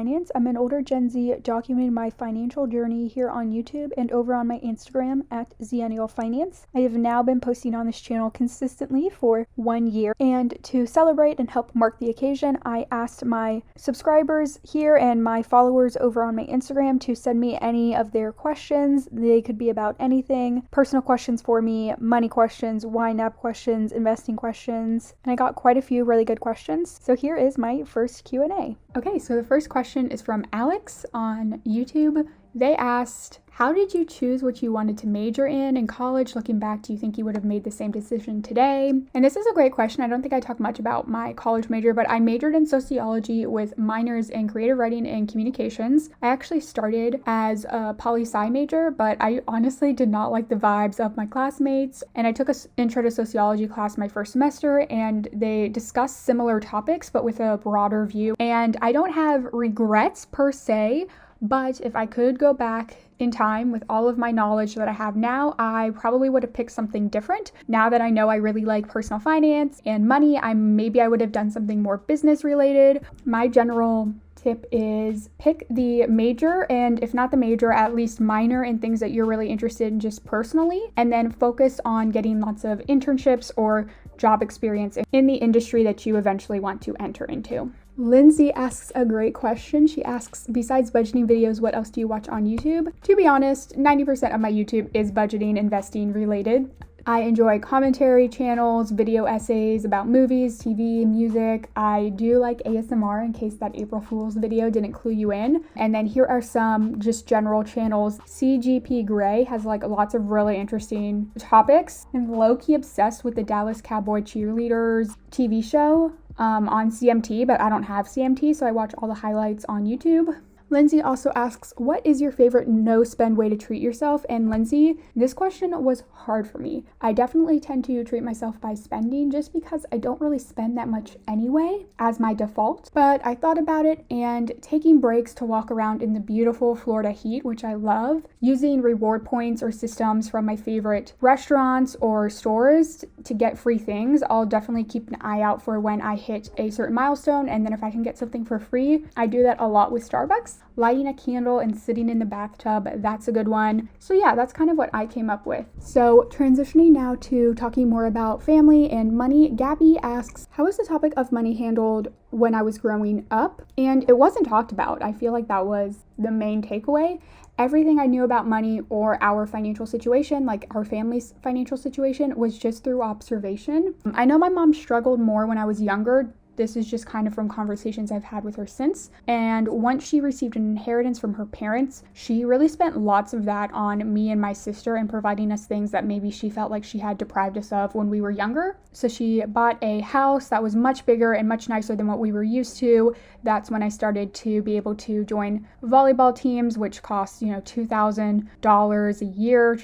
Finance. I'm an older Gen Z documenting my financial journey here on YouTube and over on my Instagram at @zennial finance. I have now been posting on this channel consistently for 1 year, and to celebrate and help mark the occasion, I asked my subscribers here and my followers over on my Instagram to send me any of their questions. They could be about anything: personal questions for me, money questions, ynab questions, investing questions, and I got quite a few really good questions. So here is my first Q&A. Okay, so the first question is from Alex on YouTube. They asked, how did you choose what you wanted to major in college? Looking back, do you think you would have made the same decision today? And this is a great question. I don't think I talk much about my college major, but I majored in sociology with minors in creative writing and communications. I actually started as a poli-sci major, but I honestly did not like the vibes of my classmates. And I took an intro to sociology class my first semester, and they discussed similar topics, but with a broader view. And I don't have regrets per se, but if I could go back in time with all of my knowledge that I have now, I probably would have picked something different. Now that I know I really like personal finance and money, maybe I would have done something more business related. My general tip is pick the major, and if not the major, at least minor in things that you're really interested in just personally, and then focus on getting lots of internships or job experience in the industry that you eventually want to enter into. Lindsay asks a great question. She asks, besides budgeting videos, what else do you watch on YouTube? To be honest, 90% of my YouTube is budgeting, investing related. I enjoy commentary channels, video essays about movies, TV, music. I do like ASMR, in case that April Fool's video didn't clue you in. And then here are some just general channels. CGP Grey has like lots of really interesting topics. I'm low-key obsessed with the Dallas Cowboy Cheerleaders TV show on CMT, but I don't have CMT, so I watch all the highlights on YouTube. Lindsay also asks, what is your favorite no-spend way to treat yourself? And Lindsay, this question was hard for me. I definitely tend to treat myself by spending just because I don't really spend that much anyway as my default. But I thought about it, and taking breaks to walk around in the beautiful Florida heat, which I love, using reward points or systems from my favorite restaurants or stores to get free things. I'll definitely keep an eye out for when I hit a certain milestone, and then if I can get something for free, I do that a lot with Starbucks. Lighting a candle and sitting in the bathtub, that's a good one. So yeah, that's kind of what I came up with. So transitioning now to talking more about family and money, Gabby asks, how is the topic of money handled when I was growing up? And it wasn't talked about. I feel like that was the main takeaway. Everything I knew about money or our financial situation, like our family's financial situation, was just through observation. I know my mom struggled more when I was younger. This is just kind of from conversations I've had with her since. And once she received an inheritance from her parents, she really spent lots of that on me and my sister and providing us things that maybe she felt like she had deprived us of when we were younger. So she bought a house that was much bigger and much nicer than what we were used to. That's when I started to be able to join volleyball teams, which cost, $2,000 a year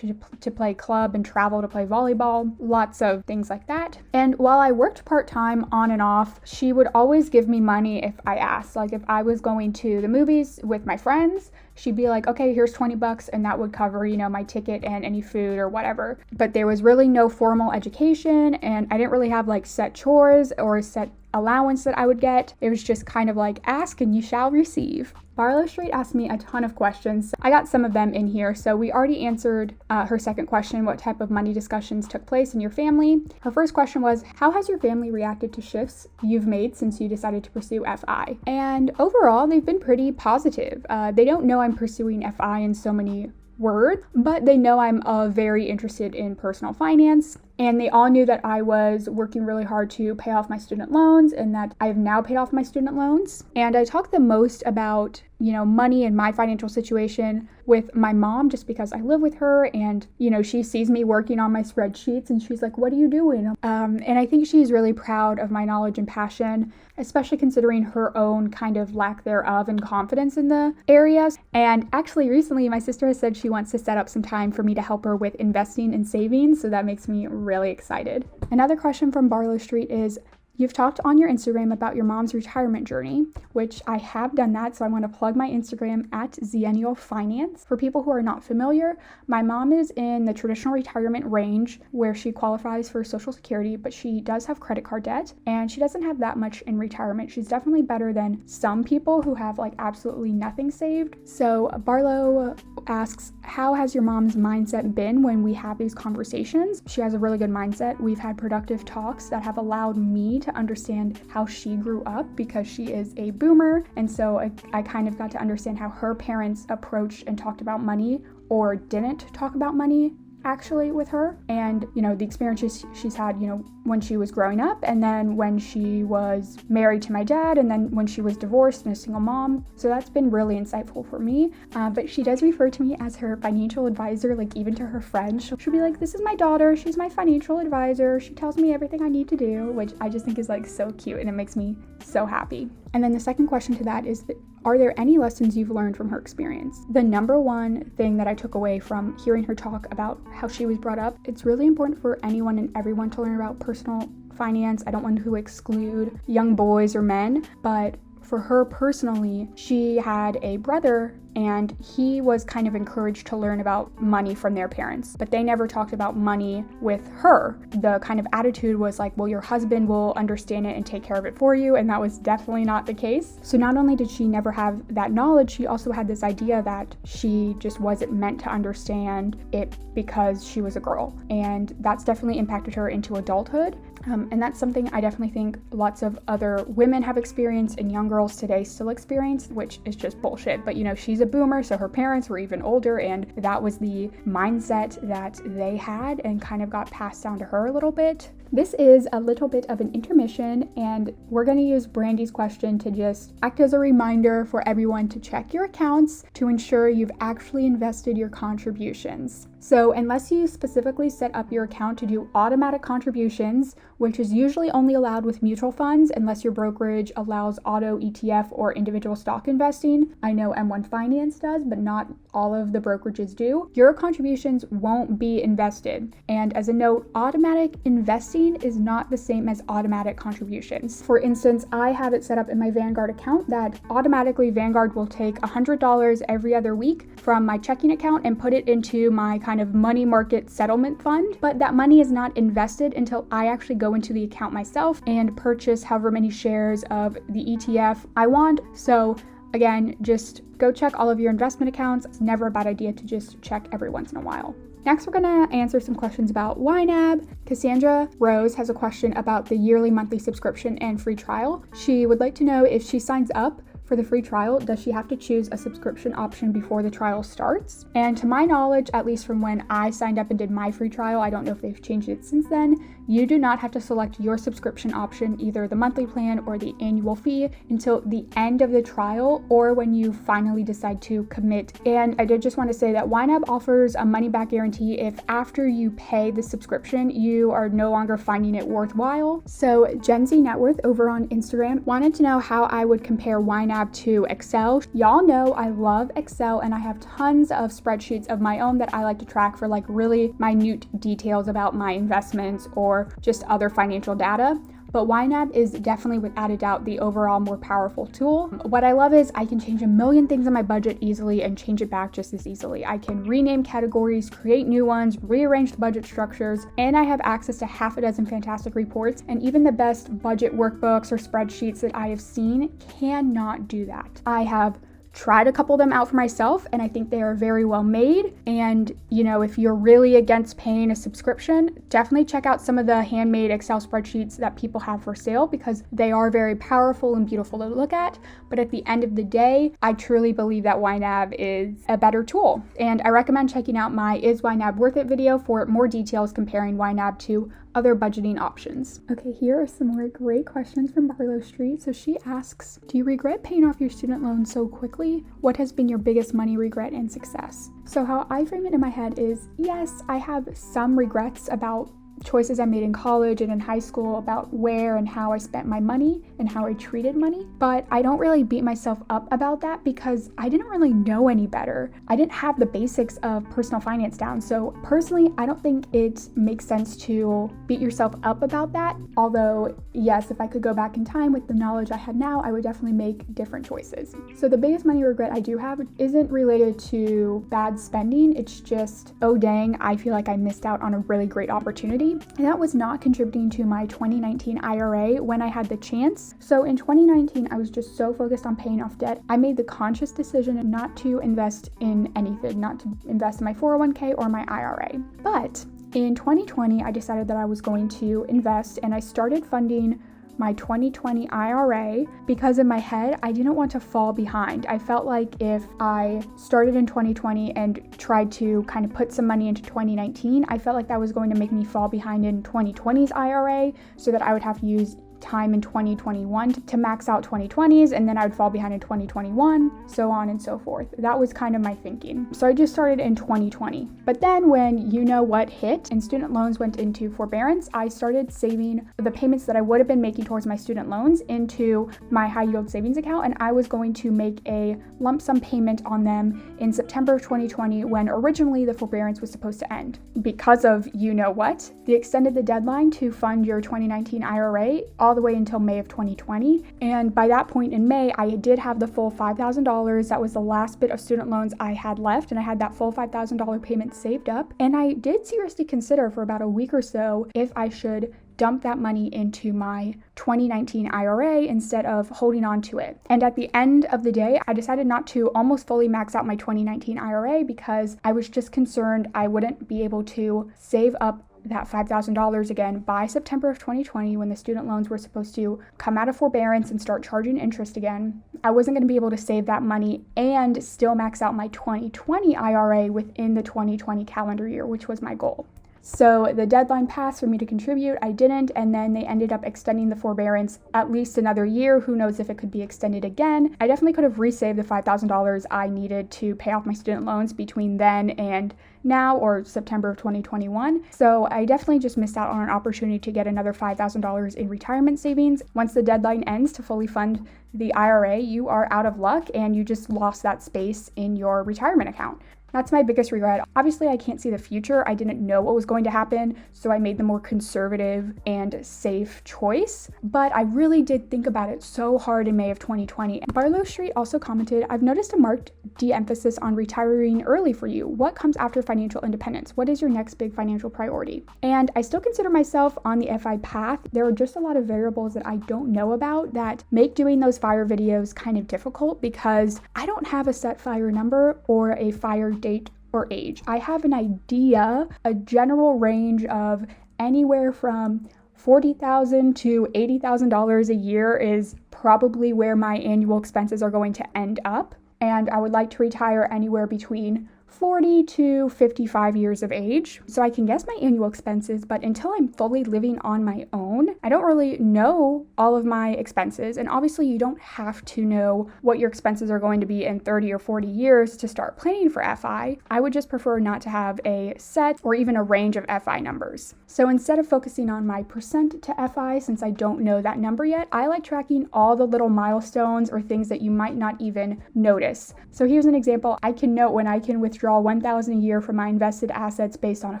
to play club and travel to play volleyball. Lots of things like that. And while I worked part-time on and off, she would always give me money if I asked. Like if I was going to the movies with my friends, she'd be like, okay, here's $20, and that would cover, my ticket and any food or whatever. But there was really no formal education, and I didn't really have like set chores or set allowance that I would get. It was just kind of like, ask and you shall receive. Barlow Street asked me a ton of questions. I got some of them in here. So we already answered her second question, what type of money discussions took place in your family. Her first question was, how has your family reacted to shifts you've made since you decided to pursue FI? And overall, they've been pretty positive. They don't know I'm pursuing FI in so many words, but they know I'm very interested in personal finance. And they all knew that I was working really hard to pay off my student loans and that I have now paid off my student loans. And I talk the most about, money and my financial situation with my mom just because I live with her and, she sees me working on my spreadsheets and she's like, what are you doing? And I think she's really proud of my knowledge and passion, especially considering her own kind of lack thereof and confidence in the areas. And actually recently my sister has said she wants to set up some time for me to help her with investing and savings. So that makes me really excited. Another question from Barlow Street is, You've talked on your Instagram about your mom's retirement journey, which I have done that, so I want to plug my Instagram at @zennialfinance. For people who are not familiar, my mom is in the traditional retirement range where she qualifies for Social Security, but she does have credit card debt, and she doesn't have that much in retirement. She's definitely better than some people who have like absolutely nothing saved. So Barlow asks, how has your mom's mindset been when we have these conversations? She has a really good mindset. We've had productive talks that have allowed me to understand how she grew up because she is a boomer, and so I kind of got to understand how her parents approached and talked about money or didn't talk about money actually with her, and the experiences she's had when she was growing up, and then when she was married to my dad, and then when she was divorced and a single mom. So that's been really insightful for me. But she does refer to me as her financial advisor, like even to her friends. She'll be like, this is my daughter, she's my financial advisor, she tells me everything I need to do, which I just think is like so cute, and it makes me so happy. And then the second question to that is, are there any lessons you've learned from her experience? The number one thing that I took away from hearing her talk about how she was brought up, it's really important for anyone and everyone to learn about personal finance. I don't want to exclude young boys or men, but for her personally, she had a brother and he was kind of encouraged to learn about money from their parents, but they never talked about money with her. The kind of attitude was like, well, your husband will understand it and take care of it for you, and that was definitely not the case. So not only did she never have that knowledge, she also had this idea that she just wasn't meant to understand it because she was a girl, and that's definitely impacted her into adulthood. And that's something I definitely think lots of other women have experienced and young girls today still experience, which is just bullshit. But she's a boomer, so her parents were even older, and that was the mindset that they had and kind of got passed down to her a little bit. This is a little bit of an intermission, and we're going to use Brandy's question to just act as a reminder for everyone to check your accounts to ensure you've actually invested your contributions. So unless you specifically set up your account to do automatic contributions, which is usually only allowed with mutual funds unless your brokerage allows auto ETF or individual stock investing. I know M1 Finance does, but not all of the brokerages do. Your contributions won't be invested. And as a note, automatic investing is not the same as automatic contributions. For instance, I have it set up in my Vanguard account that automatically Vanguard will take $100 every other week from my checking account and put it into my kind of money market settlement fund, but that money is not invested until I actually go into the account myself and purchase however many shares of the ETF I want. So again, just go check all of your investment accounts. It's never a bad idea to just check every once in a while. Next, we're going to answer some questions about YNAB. Cassandra Rose has a question about the yearly monthly subscription and free trial. She would like to know, if she signs up for the free trial, does she have to choose a subscription option before the trial starts? And to my knowledge, at least from when I signed up and did my free trial, I don't know if they've changed it since then, you do not have to select your subscription option, either the monthly plan or the annual fee, until the end of the trial or when you finally decide to commit. And I did just want to say that YNAB offers a money back guarantee if after you pay the subscription, you are no longer finding it worthwhile. So Gen Z Net Worth over on Instagram wanted to know how I would compare YNAB to Excel. Y'all know I love Excel, and I have tons of spreadsheets of my own that I like to track for like really minute details about my investments or just other financial data. But YNAB is definitely, without a doubt, the overall more powerful tool. What I love is I can change a million things on my budget easily and change it back just as easily. I can rename categories, create new ones, rearrange the budget structures, and I have access to half a dozen fantastic reports, and even the best budget workbooks or spreadsheets that I have seen cannot do that. I have tried a couple of them out for myself, and I think they are very well made. And if you're really against paying a subscription, definitely check out some of the handmade Excel spreadsheets that people have for sale, because they are very powerful and beautiful to look at. But at the end of the day, I truly believe that YNAB is a better tool, and I recommend checking out my Is YNAB Worth It video for more details comparing YNAB to other budgeting options. Okay, here are some more great questions from Barlow Street. So she asks, do you regret paying off your student loan so quickly? What has been your biggest money regret and success? So how I frame it in my head is, yes, I have some regrets about choices I made in college and in high school about where and how I spent my money and how I treated money. But I don't really beat myself up about that because I didn't really know any better. I didn't have the basics of personal finance down. So personally, I don't think it makes sense to beat yourself up about that. Although, yes, if I could go back in time with the knowledge I had now, I would definitely make different choices. So the biggest money regret I do have isn't related to bad spending. It's just, oh dang, I feel like I missed out on a really great opportunity. And that was not contributing to my 2019 IRA when I had the chance. So in 2019, I was just so focused on paying off debt. I made the conscious decision not to invest in anything, not to invest in my 401k or my IRA. But in 2020, I decided that I was going to invest, and I started funding my 2020 IRA because in my head, I didn't want to fall behind. I felt like if I started in 2020 and tried to kind of put some money into 2019, I felt like that was going to make me fall behind in 2020's IRA, so that I would have to use time in 2021 to max out 2020s, and then I would fall behind in 2021, so on and so forth. That was kind of my thinking. So I just started in 2020. But then when you know what hit and student loans went into forbearance, I started saving the payments that I would have been making towards my student loans into my high yield savings account, and I was going to make a lump sum payment on them in September of 2020 when originally the forbearance was supposed to end. Because of you know what, they extended the deadline to fund your 2019 IRA all the way until May of 2020. And by that point in May, I did have the full $5,000. That was the last bit of student loans I had left, and I had that full $5,000 payment saved up. And I did seriously consider for about a week or so if I should dump that money into my 2019 IRA instead of holding on to it. And at the end of the day, I decided not to almost fully max out my 2019 IRA because I was just concerned I wouldn't be able to save up that $5,000 again by September of 2020 when the student loans were supposed to come out of forbearance and start charging interest again. I wasn't going to be able to save that money and still max out my 2020 IRA within the 2020 calendar year, which was my goal. So the deadline passed for me to contribute. I didn't, and then they ended up extending the forbearance at least another year. Who knows if it could be extended again. I definitely could have resaved the $5,000 I needed to pay off my student loans between then and now, or September of 2021. So I definitely just missed out on an opportunity to get another $5,000 in retirement savings. Once the deadline ends to fully fund the IRA, you are out of luck and you just lost that space in your retirement account. That's my biggest regret. Obviously, I can't see the future. I didn't know what was going to happen, so I made the more conservative and safe choice. But I really did think about it so hard in May of 2020. Barlow Street also commented, I've noticed a marked de-emphasis on retiring early for you. What comes after financial independence? What is your next big financial priority? And I still consider myself on the FI path. There are just a lot of variables that I don't know about that make doing those FIRE videos kind of difficult because I don't have a set FIRE number or a FIRE date or age. I have an idea, a general range of anywhere from $40,000 to $80,000 a year is probably where my annual expenses are going to end up. And I would like to retire anywhere between 40 to 55 years of age. So I can guess my annual expenses, but until I'm fully living on my own, I don't really know all of my expenses. And obviously you don't have to know what your expenses are going to be in 30 or 40 years to start planning for FI. I would just prefer not to have a set or even a range of FI numbers. So instead of focusing on my percent to FI, since I don't know that number yet, I like tracking all the little milestones or things that you might not even notice. So here's an example. I can note when I can withdraw $1,000 a year from my invested assets based on a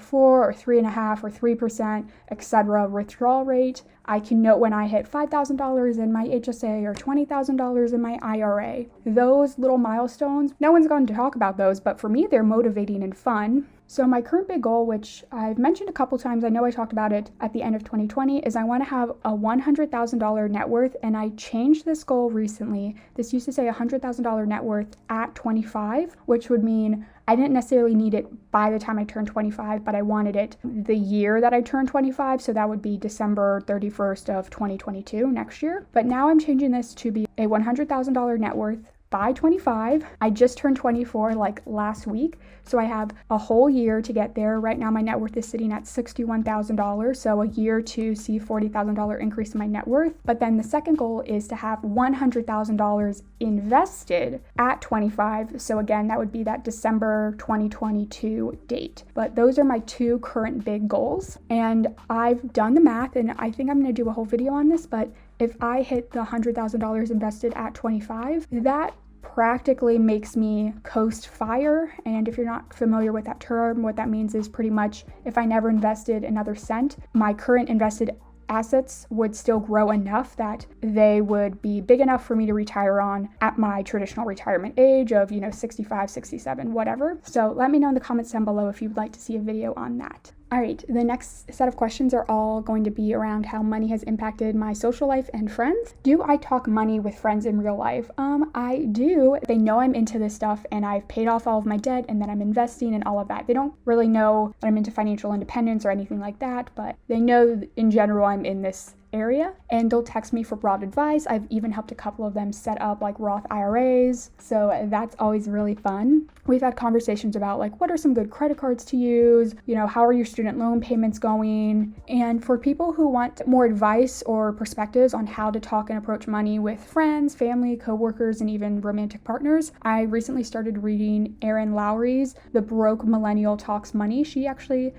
4 or 3.5 or 3%, etc. withdrawal rate. I can note when I hit $5,000 in my HSA or $20,000 in my IRA. Those little milestones, no one's going to talk about those, but for me, they're motivating and fun. So my current big goal, which I've mentioned a couple times, I know I talked about it at the end of 2020, is I want to have a $100,000 net worth, and I changed this goal recently. This used to say $100,000 net worth at 25, which would mean I didn't necessarily need it by the time I turned 25, but I wanted it the year that I turned 25, so that would be December 31st of 2022, next year. But now I'm changing this to be a $100,000 net worth by 25. I just turned 24 like last week, so I have a whole year to get there. Right now my net worth is sitting at $61,000, so a year to see $40,000 increase in my net worth. But then the second goal is to have $100,000 invested at 25. So again, that would be that December 2022 date. But those are my two current big goals, and I've done the math, and I think I'm going to do a whole video on this, but if I hit the $100,000 invested at 25, that practically makes me coast fire. And if you're not familiar with that term, what that means is pretty much if I never invested another cent, my current invested assets would still grow enough that they would be big enough for me to retire on at my traditional retirement age of, 65, 67, whatever. So let me know in the comments down below if you'd like to see a video on that. All right, the next set of questions are all going to be around how money has impacted my social life and friends. Do I talk money with friends in real life? I do. They know I'm into this stuff and I've paid off all of my debt and that I'm investing and all of that. They don't really know that I'm into financial independence or anything like that, but they know in general I'm in this area, and they'll text me for broad advice. I've even helped a couple of them set up like Roth IRAs, so that's always really fun. We've had conversations about like what are some good credit cards to use, how are your student loan payments going, and for people who want more advice or perspectives on how to talk and approach money with friends, family, coworkers, and even romantic partners, I recently started reading Erin Lowry's The Broke Millennial Talks Money. She actually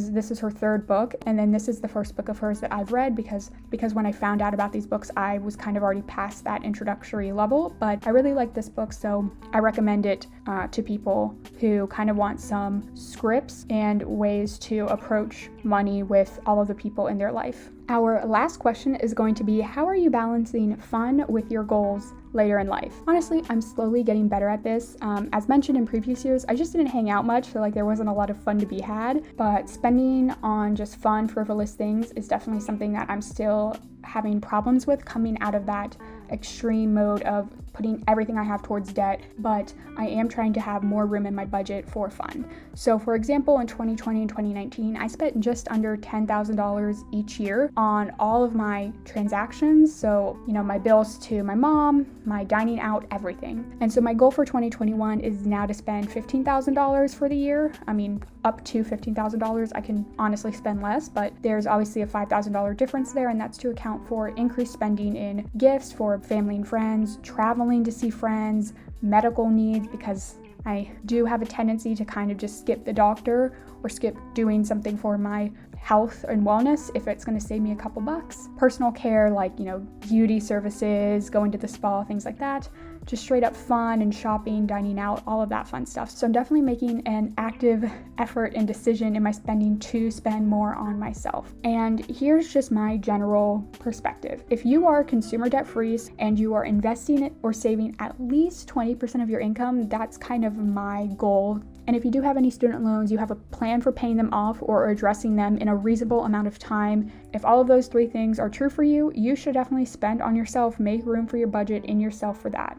this is her third book, and then this is the first book of hers that I've read because when I found out about these books, I was kind of already past that introductory level, but I really like this book, so I recommend it to people who kind of want some scripts and ways to approach money with all of the people in their life. Our last question is going to be, how are you balancing fun with your goals later in life? Honestly, I'm slowly getting better at this. As mentioned in previous years, I just didn't hang out much, so like there wasn't a lot of fun to be had, but spending on just fun, frivolous things is definitely something that I'm still having problems with, coming out of that extreme mode of putting everything I have towards debt, but I am trying to have more room in my budget for fun. So for example, in 2020 and 2019, I spent just under $10,000 each year on all of my transactions. So, my bills to my mom, my dining out, everything. And so my goal for 2021 is now to spend $15,000 for the year. I mean, up to $15,000. I can honestly spend less, but there's obviously a $5,000 difference there, and that's to account for increased spending in gifts for family and friends, traveling to see friends, medical needs, because I do have a tendency to kind of just skip the doctor or skip doing something for my health and wellness if it's going to save me a couple bucks. Personal care, like, beauty services, going to the spa, things like that. Just straight up fun and shopping, dining out, all of that fun stuff. So I'm definitely making an active effort and decision in my spending to spend more on myself. And here's just my general perspective. If you are consumer debt free and you are investing or saving at least 20% of your income, that's kind of my goal. And if you do have any student loans, you have a plan for paying them off or addressing them in a reasonable amount of time. If all of those three things are true for you, you should definitely spend on yourself, make room for your budget in yourself for that.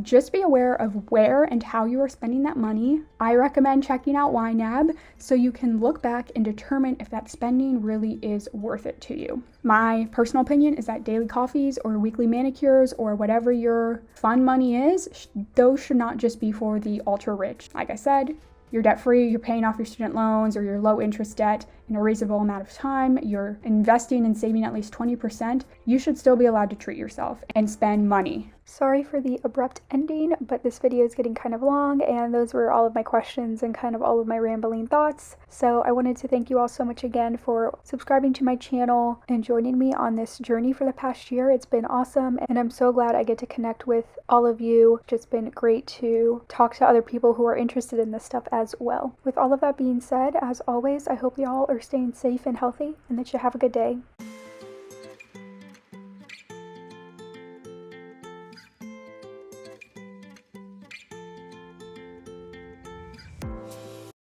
Just be aware of where and how you are spending that money. I recommend checking out ynab so you can look back and determine if that spending really is worth it to you. My personal opinion is that daily coffees or weekly manicures or whatever your fun money is, those should not just be for the ultra rich. Like I said, you're debt free, you're paying off your student loans or your low interest debt in a reasonable amount of time, you're investing and saving at least 20%, you should still be allowed to treat yourself and spend money. Sorry for the abrupt ending, but this video is getting kind of long, and those were all of my questions and kind of all of my rambling thoughts. So I wanted to thank you all so much again for subscribing to my channel and joining me on this journey for the past year. It's been awesome, and I'm so glad I get to connect with all of you. It's just been great to talk to other people who are interested in this stuff as well. With all of that being said, as always, I hope you all are staying safe and healthy and that you have a good day.